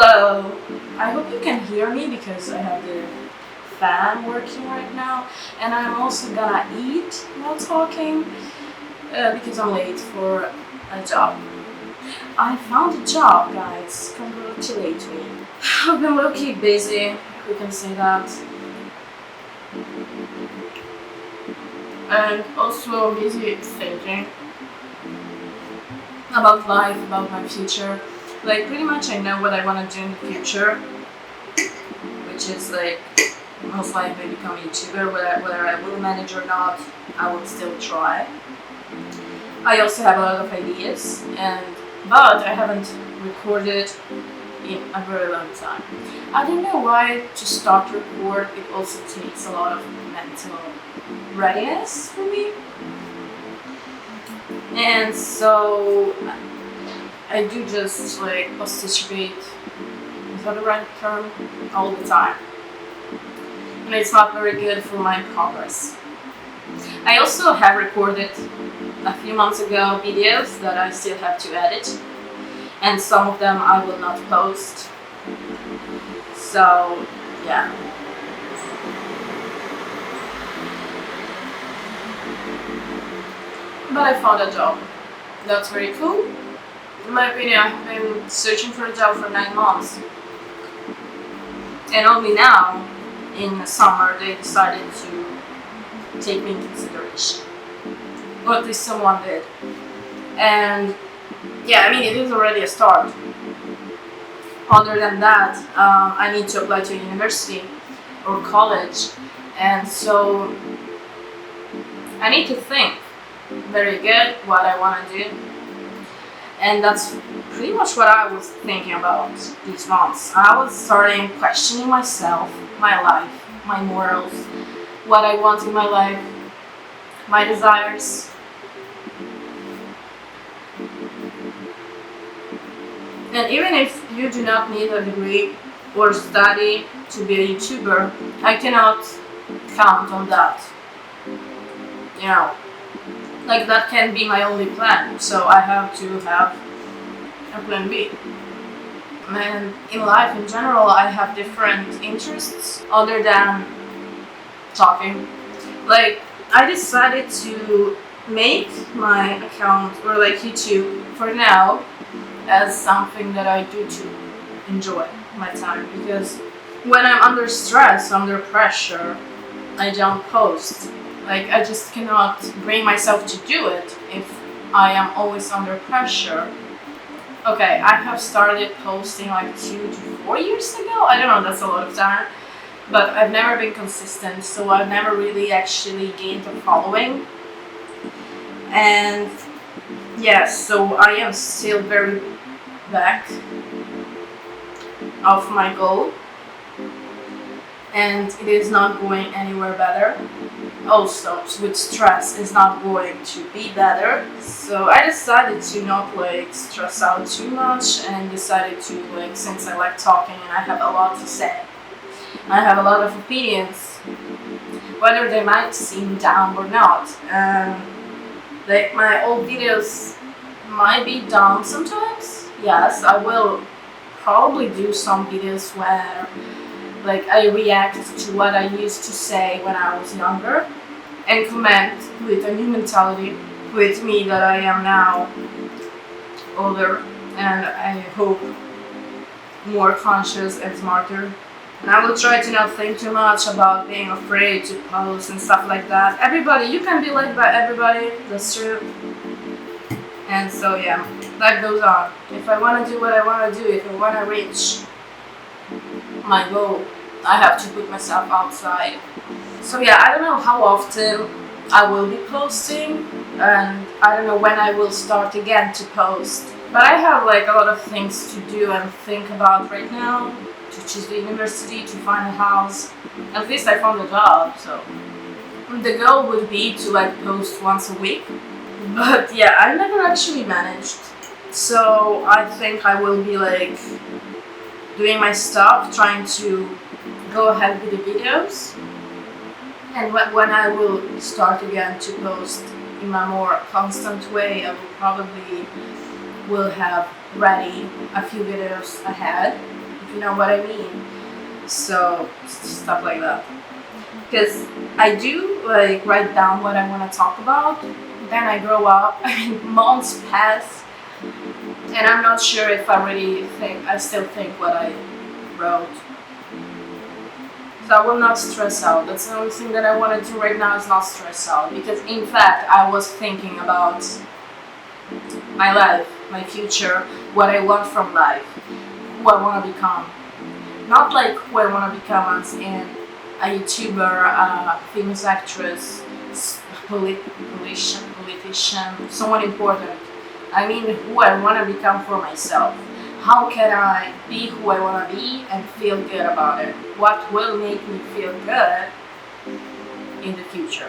Hello! I hope you can hear me because I have the fan working right now, and I'm also gonna eat while talking because I'm late for a job. I found a job, guys. Congratulate me. I've been low-key busy, if we can say that, and also busy thinking about life, about my future. Like, pretty much I know what I want to do in the future, which is like most likely become a YouTuber. Whether I will manage or not, I will still try. I also have a lot of ideas, but I haven't recorded in a very long time. I don't know why to start record. It also takes a lot of mental readiness for me, and so I do just like participate, is that the right term, all the time, and it's not very good for my progress. I also have recorded a few months ago videos that I still have to edit, and some of them I will not post. So yeah. But I found a job. That's very cool. In my opinion, I've been searching for a job for 9 months. And only now, in the summer, they decided to take me in consideration. Or at least someone did. And yeah, I mean, it is already a start. Other than that, I need to apply to a university or college. And so I need to think very good what I want to do. And that's pretty much what I was thinking about these months. I was starting questioning myself, my life, my morals, what I want in my life, my desires. And even if you do not need a degree or study to be a YouTuber, I cannot count on that. You know, like that can be my only plan, so I have to have a plan B. And in life in general, I have different interests other than talking. Like, I decided to make my account or like YouTube for now as something that I do to enjoy my time, because when I'm under stress, under pressure, I don't post. Like, I just cannot bring myself to do it if I am always under pressure. Okay, I have started posting like 2 to 4 years ago. I don't know, that's a lot of time. But I've never been consistent, so I've never really actually gained a following. And yes, so I am still very back of my goal. And it is not going anywhere better. Also, with stress, it's not going to be better. So I decided to not like stress out too much, and decided to like, since I like talking and I have a lot to say, I have a lot of opinions, whether they might seem dumb or not. Like, my old videos might be dumb sometimes. Yes, I will probably do some videos where like I react to what I used to say when I was younger and comment with a new mentality with me that I am now older, and I hope more conscious and smarter. And I will try to not think too much about being afraid to post and stuff like that. Everybody, you can be liked by everybody, that's true. And so yeah, life goes on. If I want to do what I want to do, if I want to reach my goal, I have to put myself outside. So yeah, I don't know how often I will be posting, and I don't know when I will start again to post. But I have like a lot of things to do and think about right now. To choose the university, to find a house. At least I found a job, so the goal would be to like post once a week. But yeah, I never actually managed. So I think I will be like doing my stuff, trying to go ahead with the videos. And when I will start again to post in a more constant way, I will probably have ready a few videos ahead. you know what I mean? So stuff like that. Because I do like write down what I want to talk about. Then I grow up. I mean, months pass, and I'm not sure if I still think what I wrote. So I will not stress out. That's the only thing that I want to do right now is not stress out. Because in fact, I was thinking about my life, my future, what I want from life, who I want to become. Not like who I want to become as in a YouTuber, a famous actress, politician, someone important. I mean who I want to become for myself. How can I be who I want to be and feel good about it? What will make me feel good in the future?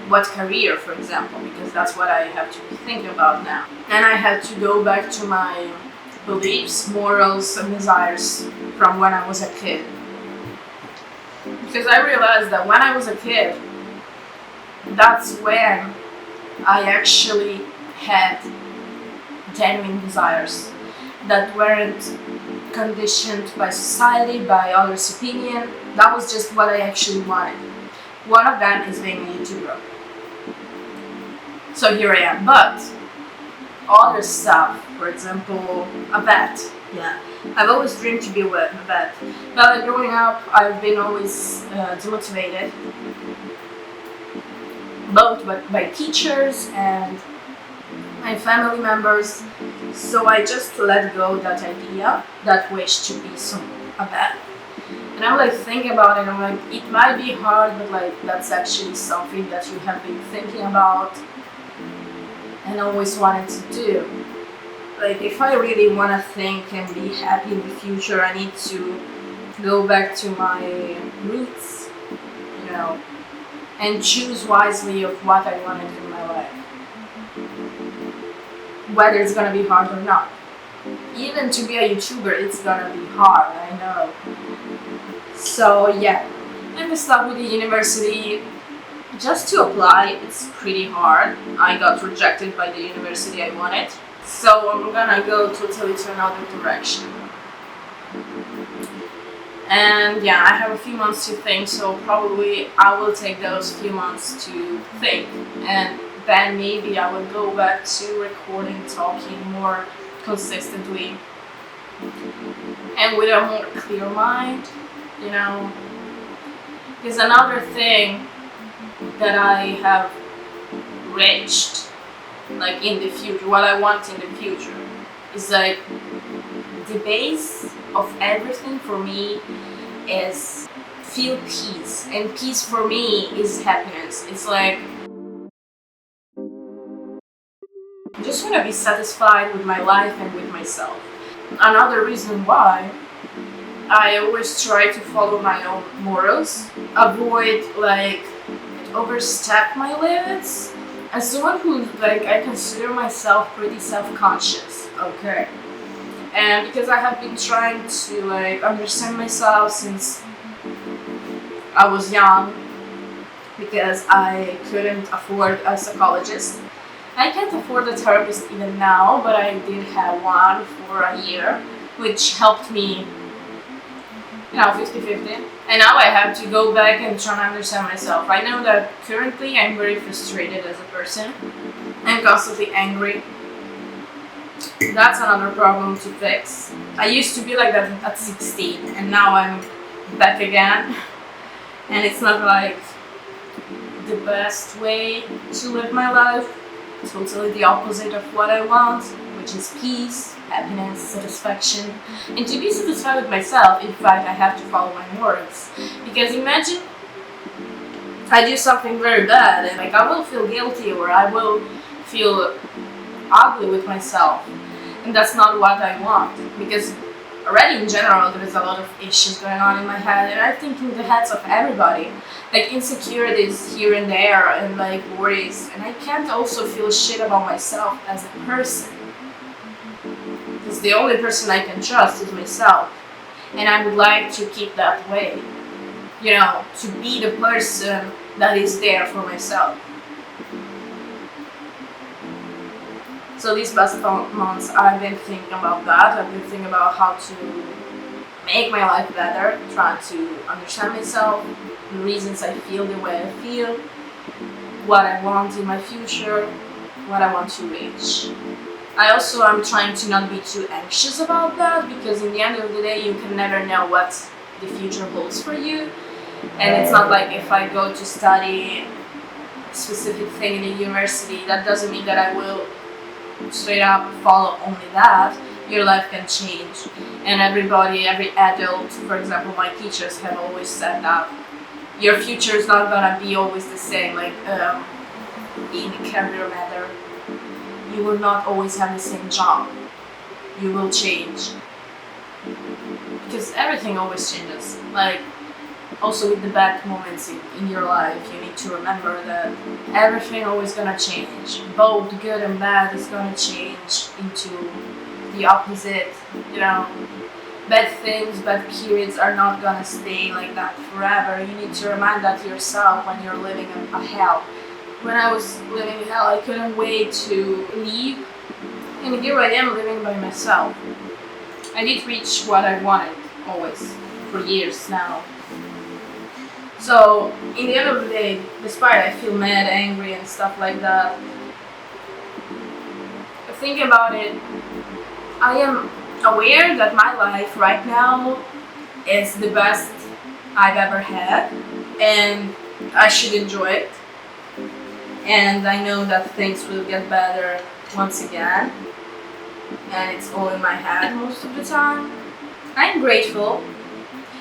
What career, for example, because that's what I have to be thinking about now. And I had to go back to my beliefs, morals, and desires from when I was a kid. Because I realized that when I was a kid, that's when I actually had genuine desires that weren't conditioned by society, by others' opinion. That was just what I actually wanted. One of them is being a YouTuber. So here I am. But other stuff, for example, a vet. Yeah, I've always dreamed to be a vet. But growing up, I've been always demotivated, both by teachers and my family members. So I just let go that idea, that wish to be a vet. And I'm like thinking about it, I'm like, it might be hard, but like that's actually something that you have been thinking about and always wanted to do. Like if I really want to think and be happy in the future, I need to go back to my roots, you know, and choose wisely of what I want to do in my life. Whether it's gonna be hard or not. Even to be a YouTuber, it's gonna be hard, I know. So yeah, I'm stuck with the university. Just to apply, it's pretty hard. I got rejected by the university I wanted. So I'm gonna go totally to another direction. And yeah, I have a few months to think, so probably I will take those few months to think. And then maybe I will go back to recording, talking more consistently and with a more clear mind, you know. Because another thing that I have reached, like in the future, what I want in the future, is like the base of everything for me is feel peace. And peace for me is happiness. It's like I just want to be satisfied with my life and with myself. Another reason why I always try to follow my own morals, avoid like overstep my limits. As someone who like I consider myself pretty self-conscious, okay? And because I have been trying to like understand myself since I was young, because I couldn't afford a psychologist. I can't afford a therapist even now, but I did have one for a year, which helped me, 50-50. And now I have to go back and try to understand myself. I know that currently I'm very frustrated as a person. I'm constantly angry. That's another problem to fix. I used to be like that at 16, and now I'm back again. And it's not like the best way to live my life. Totally the opposite of what I want, which is peace, happiness, satisfaction. And to be satisfied with myself, in fact, I have to follow my morals. Because imagine I do something very bad and like I will feel guilty or I will feel ugly with myself. And that's not what I want. Because already in general there is a lot of issues going on in my head, and I think in the heads of everybody, like insecurities here and there and like worries, and I can't also feel shit about myself as a person, because the only person I can trust is myself, and I would like to keep that way, to be the person that is there for myself. So these past months I've been thinking about that. I've been thinking about how to make my life better, trying to understand myself, the reasons I feel the way I feel, what I want in my future, what I want to reach. I also am trying to not be too anxious about that, because in the end of the day you can never know what the future holds for you. And it's not like if I go to study a specific thing in a university, that doesn't mean that I will straight up follow only that. Your life can change. And everybody, every adult, for example, my teachers have always said that your future is not gonna be always the same, like in a career matter. You will not always have the same job. You will change. Because everything always changes. Like, also with the bad moments in your life, you need to remember that everything always gonna change. Both good and bad is gonna change into the opposite. You know, bad things, bad periods are not gonna stay like that forever. You need to remind that to yourself when you're living a hell. When I was living hell, I couldn't wait to leave, and here I am living by myself. I did reach what I wanted, always, for years now. So, in the end of the day, despite I feel mad, angry, and stuff like that, thinking about it, I am aware that my life right now is the best I've ever had, and I should enjoy it. And I know that things will get better once again, and it's all in my head most of the time. I'm grateful.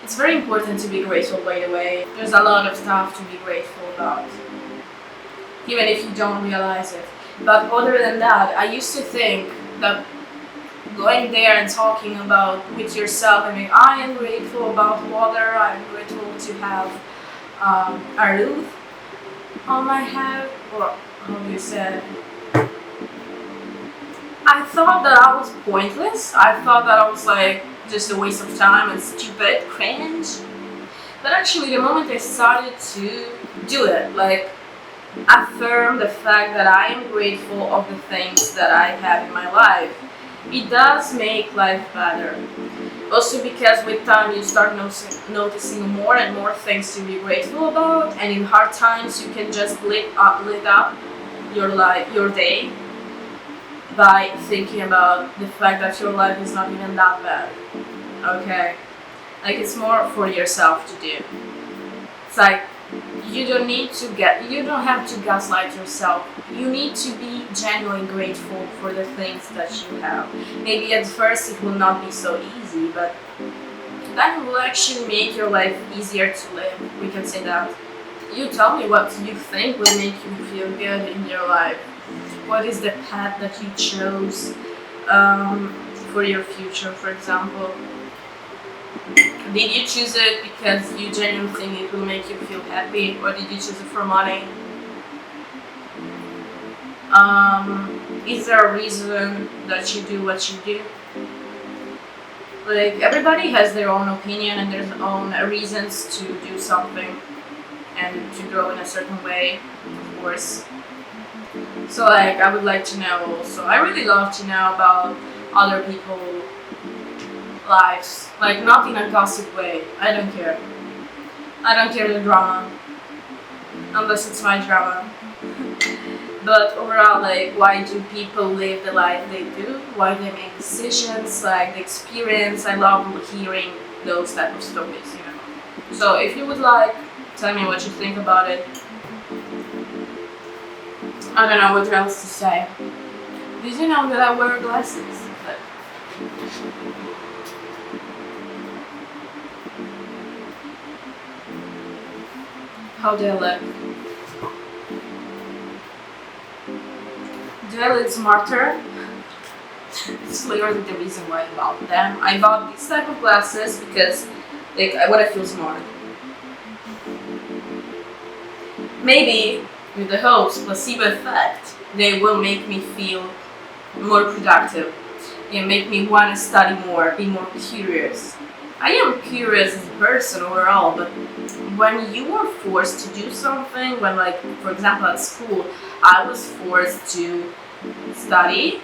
It's very important to be grateful, by the way. There's a lot of stuff to be grateful about, even if you don't realize it. But other than that, I used to think that going there and talking about with yourself, I mean, I am grateful about water, I'm grateful to have a roof on my head, or how do you say it? I thought that I was pointless. I thought that I was like just a waste of time and stupid, cringe. But actually, the moment I started to do it, like affirm the fact that I am grateful of the things that I have in my life, it does make life better. Also because with time you start noticing more and more things to be grateful about, and in hard times you can just lit up your life, your day, by thinking about the fact that your life is not even that bad. Okay? Like, it's more for yourself to do. It's like you don't have to gaslight yourself. You need to be genuinely grateful for the things that you have. Maybe at first it will not be so easy, but that will actually make your life easier to live. We can say that. You tell me what you think will make you feel good in your life. What is the path that you chose for your future, for example? Did you choose it because you genuinely think it will make you feel happy, or did you choose it for money? Is there a reason that you do what you do? Like, everybody has their own opinion and their own reasons to do something and to grow in a certain way, of course. So, like, I would like to know also. I really love to know about other people's lives. Like, not in a gossip way. I don't care. I don't care the drama. Unless it's my drama. But overall, like, why do people live the life they do? Why they make decisions, like the experience. I love hearing those type of stories, you know. So if you would like, tell me what you think about it. I don't know what else to say. Did you know that I wear glasses? But how do I look? Do I look smarter? It's literally the reason why I bought them. I bought these type of glasses because, like, I want to feel smart. Maybe with the hopes, placebo effect, they will make me feel more productive and make me want to study more, be more curious. I am curious as a person overall, but when you are forced to do something, when, like, for example, at school, I was forced to study,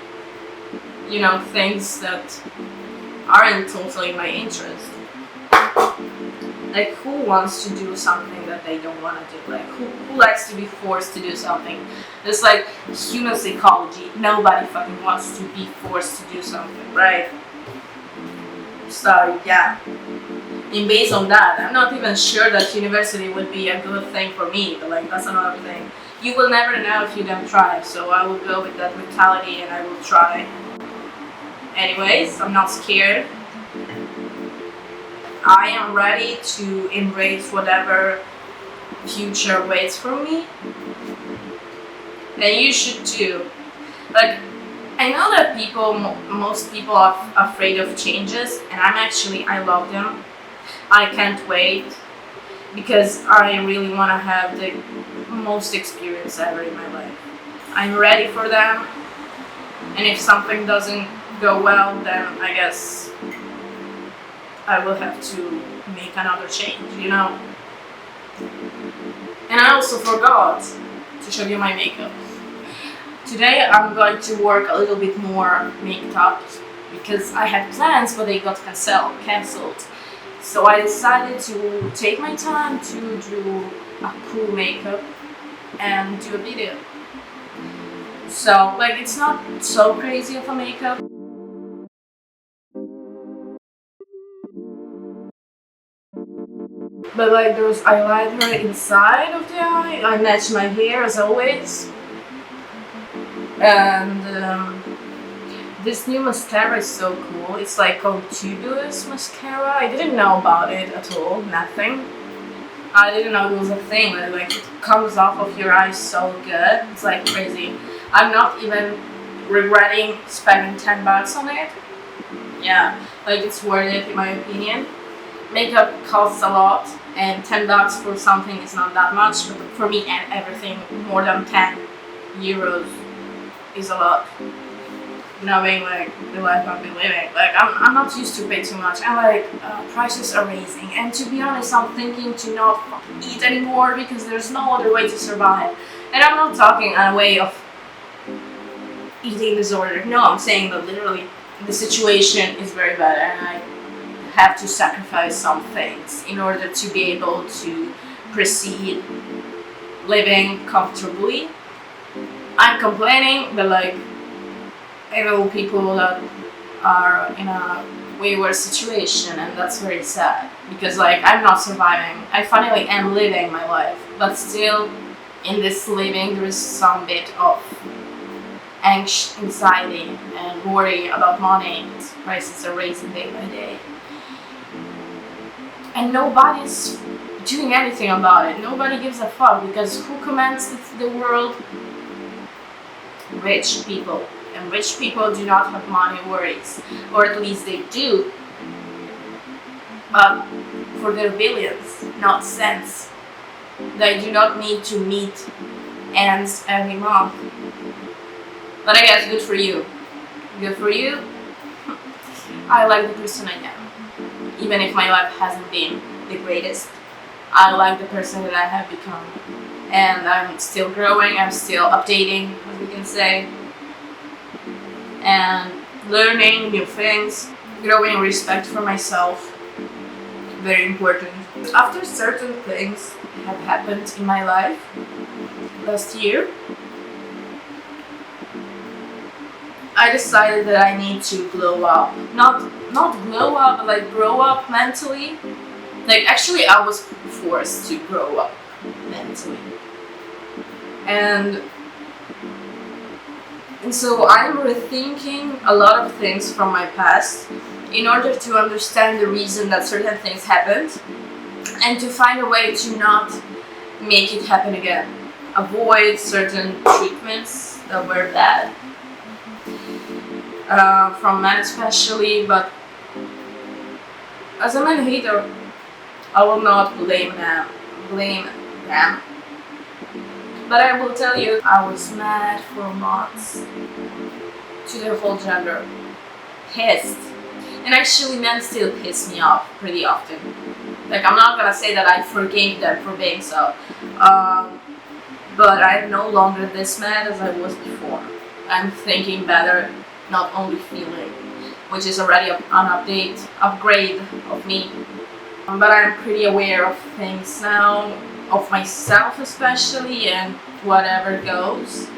you know, things that aren't totally my interest. Like, who wants to do something that they don't want to do? Like, who likes to be forced to do something? It's like human psychology. Nobody fucking wants to be forced to do something, right? So, yeah. And based on that, I'm not even sure that university would be a good thing for me, but like, that's another thing. You will never know if you don't try, so I will go with that mentality and I will try. Anyways, I'm not scared. I am ready to embrace whatever future waits for me. And you should too. Like, I know that most people are afraid of changes, and I love them. I can't wait because I really want to have the most experience ever in my life. I'm ready for them, and if something doesn't go well, then I guess I will have to make another change, you know? And I also forgot to show you my makeup. Today I'm going to work a little bit more makeup because I had plans but they got cancelled. So I decided to take my time to do a cool makeup and do a video. So like, it's not so crazy of a makeup. But like, there's eyeliner inside of the eye. I match my hair as always. And this new mascara is so cool. It's like called Tubulous mascara. I didn't know about it at all. Nothing. I didn't know it was a thing. Like, it comes off of your eyes so good. It's like crazy. I'm not even regretting spending $10 on it. Yeah, like, it's worth it in my opinion. Makeup costs a lot, and $10 for something is not that much, but for me and everything, more than 10 euros is a lot. Knowing like the life I've been living, like I'm not used to pay too much, and like prices are raising. And to be honest, I'm thinking to not eat anymore because there's no other way to survive. And I'm not talking in a way of eating disorder. No, I'm saying that literally the situation is very bad, and I have to sacrifice some things in order to be able to proceed living comfortably. I'm complaining, but like, I know people that are in a way worse situation, and that's very sad because like, I'm not surviving. I finally am living my life, but still in this living there is some bit of anxiety and worry about money. Prices are raising day by day. And nobody's doing anything about it. Nobody gives a fuck because who commands the world? Rich people. And rich people do not have money worries. Or at least they do. But for their billions, not cents. They do not need to meet ends every month. But I guess good for you. Good for you. I like the person I am. Even if my life hasn't been the greatest, I like the person that I have become. And I'm still growing, I'm still updating, as we can say. And learning new things, growing respect for myself. Very important. After certain things have happened in my life last year, I decided that I need to glow up. Not glow up, but like grow up mentally. Like, actually I was forced to grow up mentally. And so I'm rethinking a lot of things from my past in order to understand the reason that certain things happened and to find a way to not make it happen again. Avoid certain treatments that were bad. From men especially, but as a man hater, I will not blame them. But I will tell you, I was mad for months to the whole gender. Pissed. And actually men still piss me off pretty often. Like, I'm not gonna say that I forgave them for being so. But I'm no longer this mad as I was before. I'm thinking better, not only feeling. which is already an upgrade of me. But I'm pretty aware of things now, of myself especially, and whatever goes.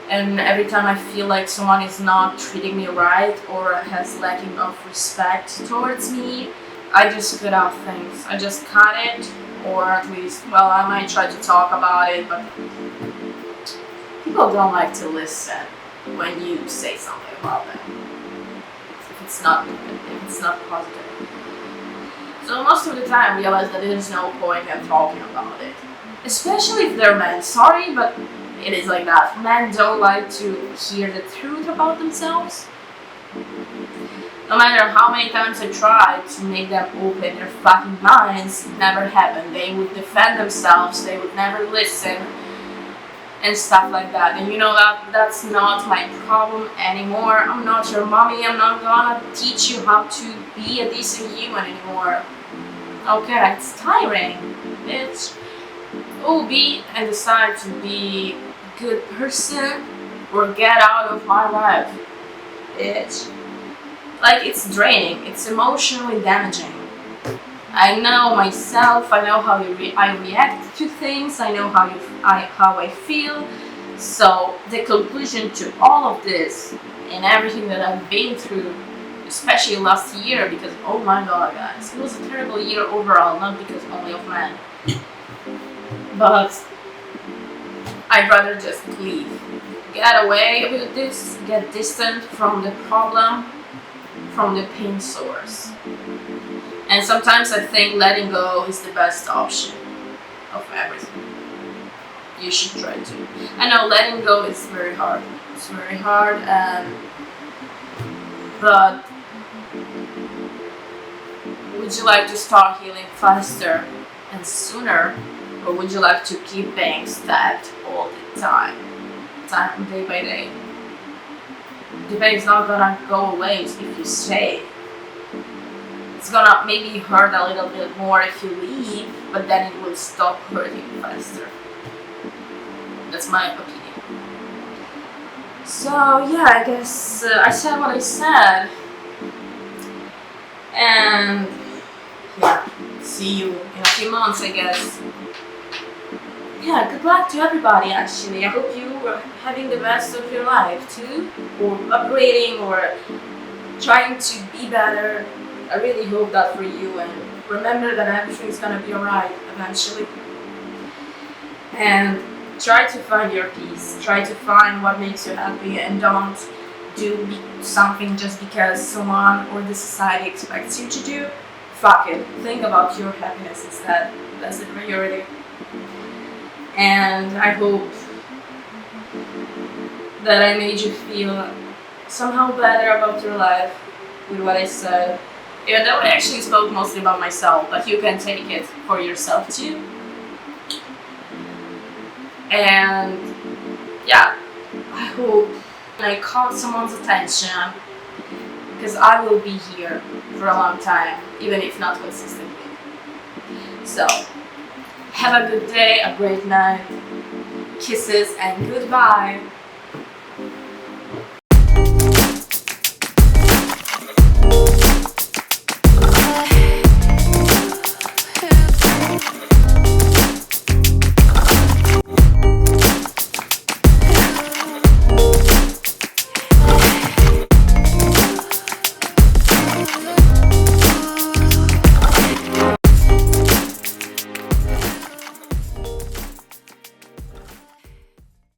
And every time I feel like someone is not treating me right or has lacking of respect towards me, I just cut out things. I just cut it, or at least, well, I might try to talk about it, but people don't like to listen when you say something about them. If it's not positive. So most of the time I realize that there's no point in talking about it. Especially if they're men. Sorry, but it is like that. Men don't like to hear the truth about themselves. No matter how many times I tried to make them open their fucking minds, it never happened. They would defend themselves, they would never listen, and stuff like that. And you know that's not my problem anymore. I'm not your mommy. I'm not gonna teach you how to be a decent human anymore. Okay, it's tiring. Bitch. Be and decide to be a good person or get out of my life. Bitch. Like, it's draining. It's emotionally damaging. I know myself. I know how I react to things. I know how I feel. So the conclusion to all of this and everything that I've been through, especially last year, because oh my god, guys, it was a terrible year overall. Not because only of men, but I'd rather just leave, get away with this, get distant from the problem, from the pain source. And sometimes I think letting go is the best option of everything. You should try to. I know letting go is very hard. It's very hard, but would you like to start healing faster and sooner, or would you like to keep being stabbed all the time, day by day? The pain's not gonna go away if you stay. It's gonna maybe hurt a little bit more if you leave, but then it will stop hurting faster. That's my opinion. So yeah, I guess I said what I said. And yeah, see you in a few months, I guess. Yeah, good luck to everybody actually. I hope you are having the best of your life too, or upgrading, or trying to be better. I really hope that for you, and remember that everything's gonna be alright eventually. And try to find your peace. Try to find what makes you happy, and don't do something just because someone or the society expects you to do. Fuck it. Think about your happiness instead. That's the priority. And I hope that I made you feel somehow better about your life with what I said. Even though I actually spoke mostly about myself, but you can take it for yourself too. And yeah, I hope I caught someone's attention, because I will be here for a long time, even if not consistently. So, have a good day, a great night, kisses, and goodbye.